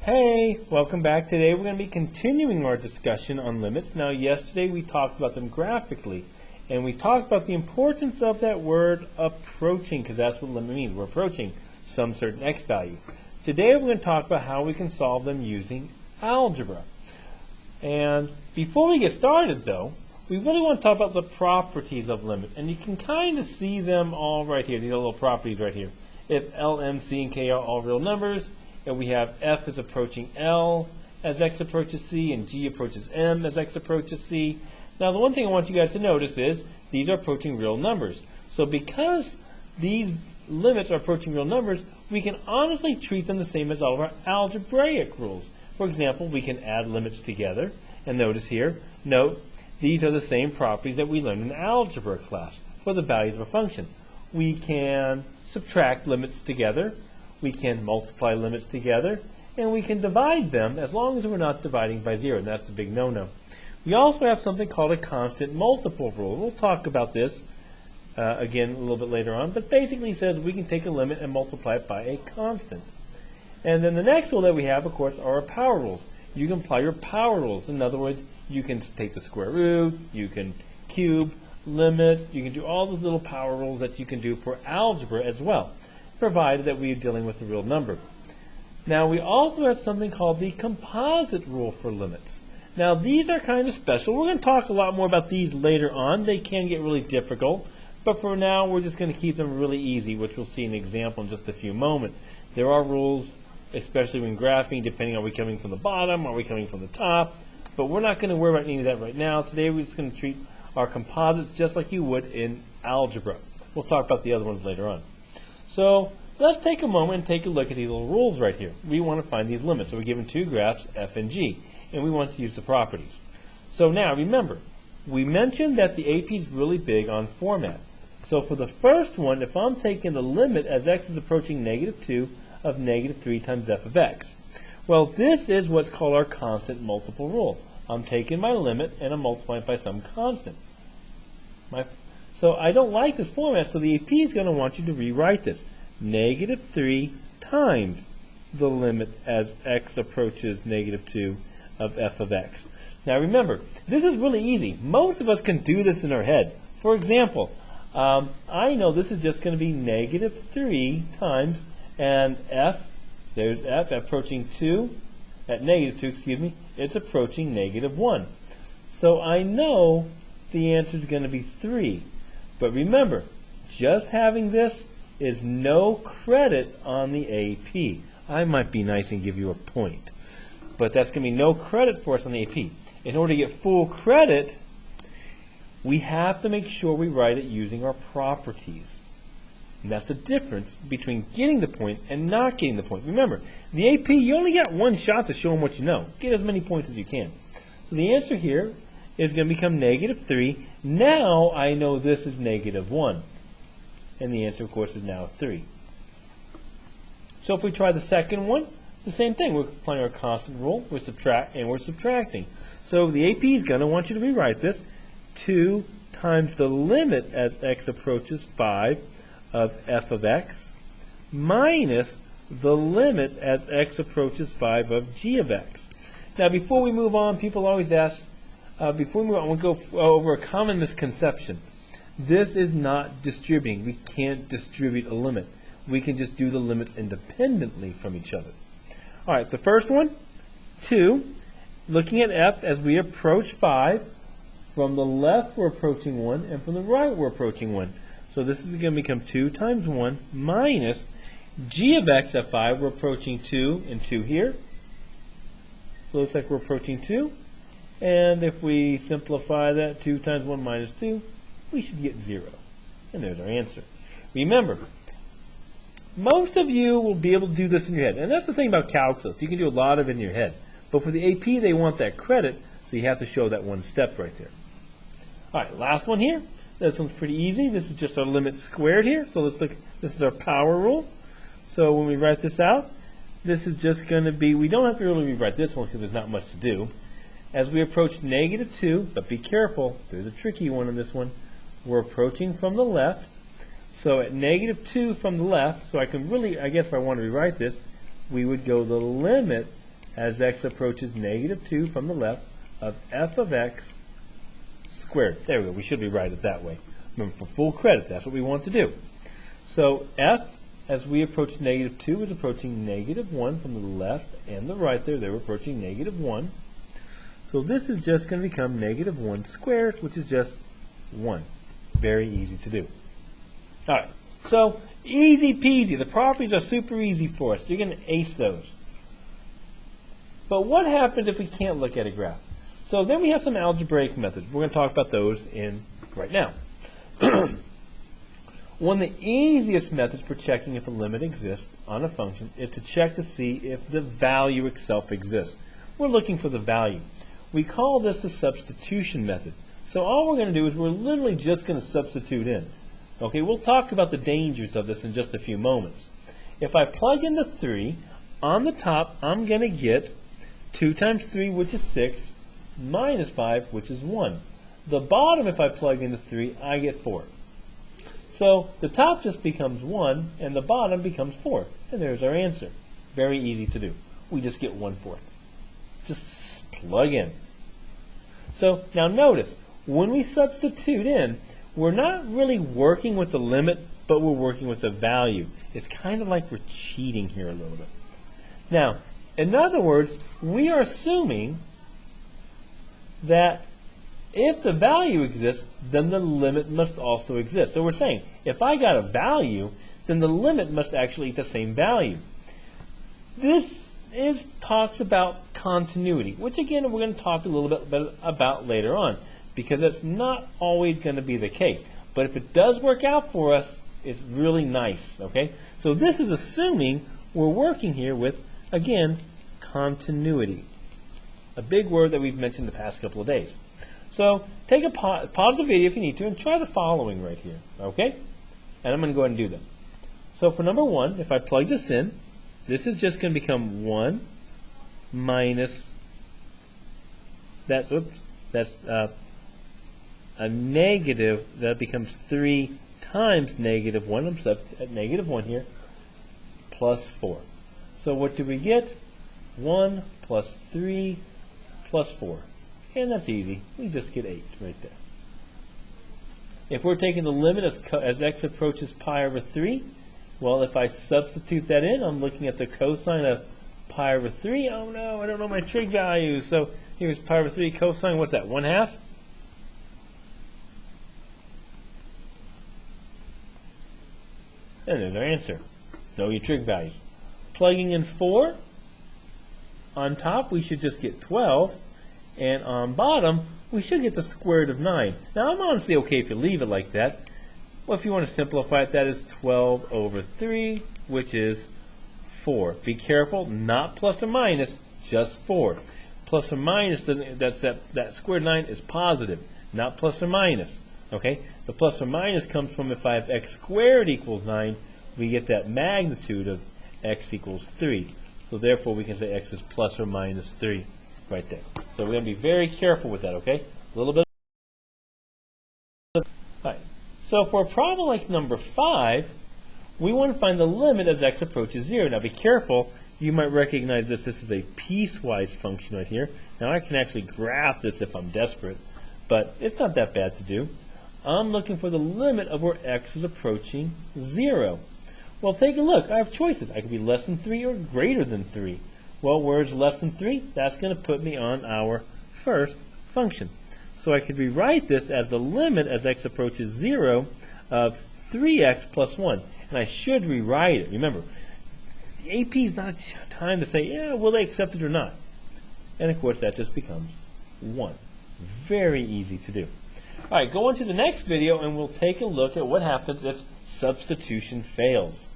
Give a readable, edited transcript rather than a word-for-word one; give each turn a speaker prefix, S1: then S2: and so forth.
S1: Hey, welcome back. Today we're going to be continuing our discussion on limits. Now, yesterday we talked about them graphically, and we talked about the importance of that word approaching, because that's what limit means. We're approaching some certain x value. Today we're going to talk about how we can solve them using algebra. And before we get started, though, we really want to talk about the properties of limits, and you can kind of see them all right here, these little properties right here. If L, M, C, and K are all real numbers, and we have F is approaching L as X approaches C, and G approaches M as X approaches C. Now, the one thing I want you guys to notice is these are approaching real numbers. So because these limits are approaching real numbers, we can honestly treat them the same as all of our algebraic rules. For example, we can add limits together, and notice here, note, these are the same properties that we learned in algebra class for the values of a function. We can subtract limits together, we can multiply limits together, and we can divide them as long as we're not dividing by 0, and that's the big no-no. We also have something called a constant multiple rule. We'll talk about this again a little bit later on, but basically says we can take a limit and multiply it by a constant. And then the next rule that we have, of course, are our power rules. You can apply your power rules. In other words, you can take the square root, you can cube, limit, you can do all those little power rules that you can do for algebra as well, provided that we are dealing with a real number. Now, we also have something called the composite rule for limits. Now, these are kind of special. We're going to talk a lot more about these later on. They can get really difficult, but for now, we're just going to keep them really easy, which we'll see an example in just a few moments. There are rules, especially when graphing, depending on are we coming from the bottom, are we coming from the top, but we're not going to worry about any of that right now. Today, we're just going to treat our composites just like you would in algebra. We'll talk about the other ones later on. So let's take a moment and take a look at these little rules right here. We want to find these limits. So we're given two graphs, F and G, and we want to use the properties. So now remember, we mentioned that the AP is really big on format. So for the first one, if I'm taking the limit as x is approaching -2 of -3 times f of x, well, this is what's called our constant multiple rule. I'm taking my limit and I'm multiplying it by some constant. So I don't like this format, so the AP is going to want you to rewrite this. -3 times the limit as x approaches -2 of f of x. Now remember, this is really easy. Most of us can do this in our head. For example, I know this is just going to be -3 times, and f, there's f approaching 2, at -2, excuse me, it's approaching -1. So I know the answer is going to be 3. But remember, just having this is no credit on the AP. I might be nice and give you a point, but that's going to be no credit for us on the AP. In order to get full credit, we have to make sure we write it using our properties. And that's the difference between getting the point and not getting the point. Remember, the AP, you only got one shot to show them what you know. Get as many points as you can. So the answer here is going to become -3. Now I know this is -1. And the answer, of course, is now 3. So if we try the second one, the same thing. We're applying our constant rule. We're subtracting. So the AP is going to want you to rewrite this. 2 times the limit as x approaches 5 of f of x minus the limit as x approaches 5 of g of x. Now, before we move on, people always ask, before we move on, we'll go over a common misconception. This is not distributing. We can't distribute a limit. We can just do the limits independently from each other. All right, the first one, 2. Looking at f as we approach 5, from the left we're approaching 1, and from the right we're approaching 1. So this is going to become 2 times 1 minus g of x at 5. We're approaching 2 and 2 here. So it looks like we're approaching 2. And if we simplify that, 2 times 1 minus 2, we should get 0. And there's our answer. Remember, most of you will be able to do this in your head. And that's the thing about calculus. You can do a lot of it in your head. But for the AP, they want that credit, so you have to show that one step right there. All right, last one here. This one's pretty easy. This is just our limit squared here. So let's look. This is our power rule. So when we write this out, this is just going to be, we don't have to really rewrite this one because there's not much to do. As we approach -2, but be careful, there's a tricky one in this one. We're approaching from the left. So at -2 from the left, so I can really, I guess if I want to rewrite this, we would go the limit as x approaches negative 2 from the left of f of x squared. There we go. We should rewrite it that way. Remember, for full credit, that's what we want to do. So f, as we approach negative 2, is approaching negative 1 from the left and the right there. They were approaching negative 1. So this is just going to become negative 1 squared, which is just 1. Very easy to do. All right. So easy peasy. The properties are super easy for us. You're going to ace those. But what happens if we can't look at a graph? So then we have some algebraic methods. We're going to talk about those right now. One of the easiest methods for checking if a limit exists on a function is to check to see if the value itself exists. We're looking for the value. We call this the substitution method. So all we're going to do is we're literally just going to substitute in. Okay, we'll talk about the dangers of this in just a few moments. If I plug in the 3, on the top I'm going to get 2 times 3, which is 6, minus 5, which is 1. The bottom, if I plug in the 3, I get 4. So the top just becomes 1, and the bottom becomes 4. And there's our answer. Very easy to do. We just get 1/4. Just plug in. So now notice, when we substitute in, we're not really working with the limit, but we're working with the value. It's kind of like we're cheating here a little bit. Now, in other words, we are assuming that if the value exists, then the limit must also exist. So we're saying, if I got a value, then the limit must actually eat the same value. This talks about continuity, which again we're going to talk a little bit about later on, because that's not always going to be the case. But if it does work out for us, it's really nice. Okay? So this is assuming we're working here with, again, continuity. A big word that we've mentioned the past couple of days. So take a pause the video if you need to and try the following right here. Okay? And I'm going to go ahead and do them. So for number 1, if I plug this in, this is just going to become 1 minus, that's a negative, that becomes 3 times negative 1, I'm stuck at negative 1 here, plus 4. So what do we get? 1 plus 3 plus 4. And that's easy. We just get 8 right there. If we're taking the limit as x approaches pi over 3, well, if I substitute that in, I'm looking at the cosine of pi over 3. Oh no, I don't know my trig value. So here's pi over 3 cosine. What's that? 1/2? And there's our answer. Know your trig values. Plugging in 4, on top we should just get 12. And on bottom, we should get the square root of 9. Now, I'm honestly okay if you leave it like that. Well, if you want to simplify it, that is 12 over 3, which is 4. Be careful, not plus or minus, just 4. Plus or minus doesn't, that square root of 9 is positive, not plus or minus. Okay? The plus or minus comes from if I have x squared equals 9, we get that magnitude of x equals 3. So therefore, we can say x is plus or minus 3 right there. So we're going to be very careful with that, okay? A little bit. All right. So for a problem like number 5, we want to find the limit as x approaches 0. Now be careful. You might recognize this. This is a piecewise function right here. Now I can actually graph this if I'm desperate, but it's not that bad to do. I'm looking for the limit of where x is approaching 0. Well, take a look. I have choices. I could be less than 3 or greater than 3. Well, where is less than 3? That's going to put me on our first function. So I could rewrite this as the limit as x approaches 0 of 3x plus 1. And I should rewrite it. Remember, the AP is not time to say, yeah, will they accept it or not? And of course, that just becomes 1. Very easy to do. All right, go on to the next video and we'll take a look at what happens if substitution fails.